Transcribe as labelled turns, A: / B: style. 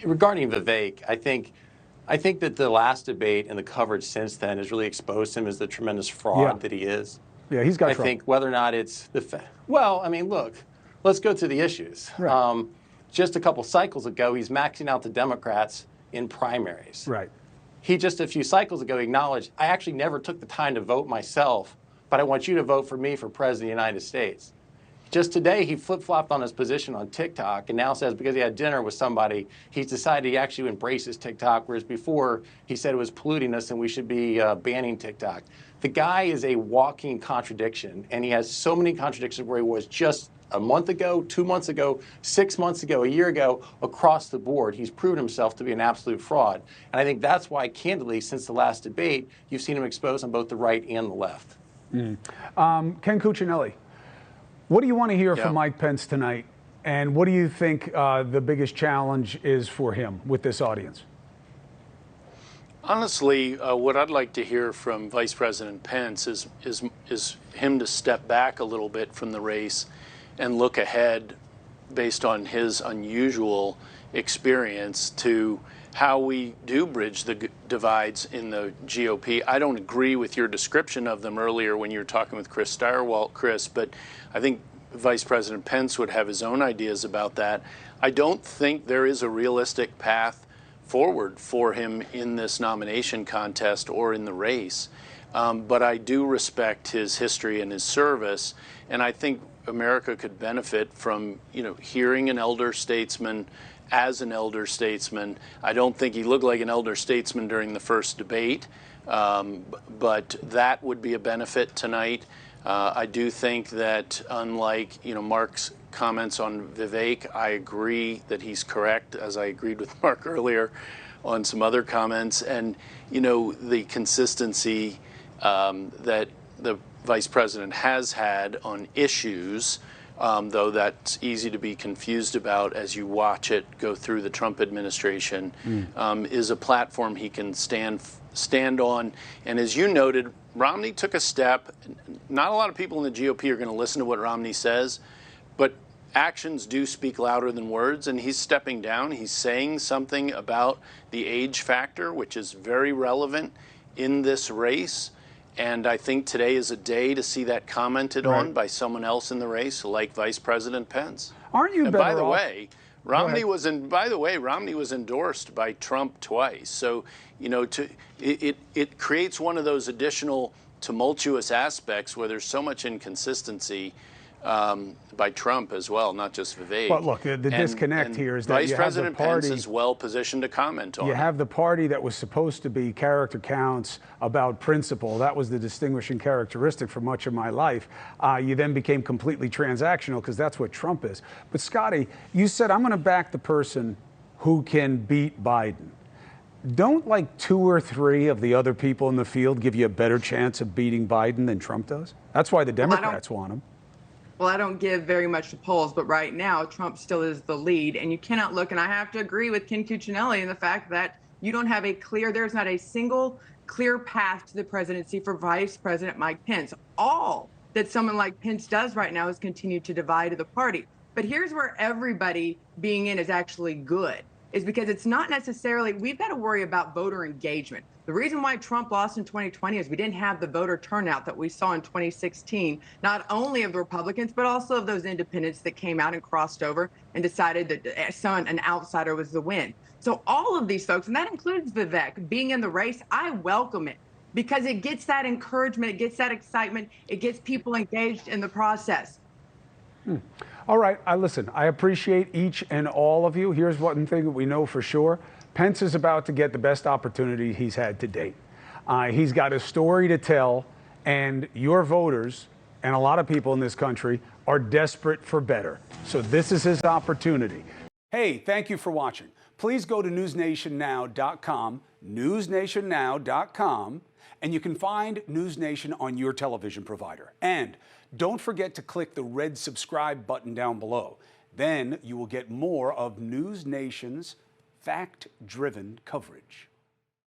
A: regarding Vivek, I think that the last debate and the coverage since then has really exposed him as the tremendous fraud that he is.
B: Yeah, he's got
A: I
B: trouble.
A: think whether or not it's well, I mean, look, let's go through the issues.
B: Right.
A: Just a couple cycles ago, he's maxing out the Democrats in primaries.
B: Right.
A: He just a few cycles ago acknowledged, I actually never took the time to vote myself, but I want you to vote for me for President of the United States. Just today, he flip-flopped on his position on TikTok and now says because he had dinner with somebody, he's decided he actually embraces TikTok, whereas before he said it was polluting us and we should be banning TikTok. The guy is a walking contradiction, and he has so many contradictions where he was just a month ago, 2 months ago, 6 months ago, a year ago, across the board. He's proven himself to be an absolute fraud. And I think that's why, candidly, since the last debate, you've seen him exposed on both the right and the left.
B: Ken Cuccinelli, what do you want to hear from Mike Pence tonight? And what do you think the biggest challenge is for him with this audience?
C: Honestly, what I'd like to hear from Vice President Pence is him to step back a little bit from the race and look ahead based on his unusual experience to how we do bridge the divides in the GOP. I don't agree with your description of them earlier when you were talking with Chris Stirewalt, Chris, but I think Vice President Pence would have his own ideas about that. I don't think there is a realistic path forward for him in this nomination contest or in the race. But I do respect his history and his service, and I think America could benefit from, hearing an elder statesman as an elder statesman. I don't think he looked like an elder statesman during the first debate, but that would be a benefit tonight. I do think that unlike, Marc's comments on Vivek, I agree that he's correct, as I agreed with Marc earlier on some other comments. And, the consistency that the Vice President has had on issues, though that's easy to be confused about as you watch it go through the Trump administration, is a platform he can stand on. And as you noted, Romney took a step. Not a lot of people in the GOP are going to listen to what Romney says, but actions do speak louder than words, and he's stepping down. He's saying something about the age factor, which is very relevant in this race. And I think today is a day to see that commented on by someone else in the race, like Vice President Pence.
B: Aren't you better off?
C: By the way, Romney was endorsed by Trump twice. So, it creates one of those additional tumultuous aspects where there's so much inconsistency by Trump as well, not just Vivek.
B: But look, the disconnect here is that
C: Vice President Pence is well positioned to comment on it.
B: You have the party that was supposed to be character counts about principle. That was the distinguishing characteristic for much of my life. You then became completely transactional because that's what Trump is. But Scotty, you said, I'm going to back the person who can beat Biden. Don't like 2 or 3 of the other people in the field give you a better chance of beating Biden than Trump does? That's why the Democrats want him.
D: Well, I don't give very much to polls, but right now, Trump still is the lead. And you cannot look, and I have to agree with Ken Cuccinelli in the fact that you don't have there's not a single clear path to the presidency for Vice President Mike Pence. All that someone like Pence does right now is continue to divide the party. But here's where everybody being in is actually good, is because it's not necessarily, we've got to worry about voter engagement. The reason why Trump lost in 2020 is we didn't have the voter turnout that we saw in 2016, not only of the Republicans, but also of those independents that came out and crossed over and decided that an outsider was the win. So all of these folks, and that includes Vivek, being in the race, I welcome it because it gets that encouragement, it gets that excitement, it gets people engaged in the process.
B: All right, listen, I appreciate each and all of you. Here's one thing that we know for sure. Pence is about to get the best opportunity he's had to date. He's got a story to tell, and your voters and a lot of people in this country are desperate for better. So this is his opportunity. Hey, thank you for watching. Please go to newsnationnow.com, newsnationnow.com, and you can find NewsNation on your television provider. And don't forget to click the red subscribe button down below. Then you will get more of NewsNation's fact-driven coverage.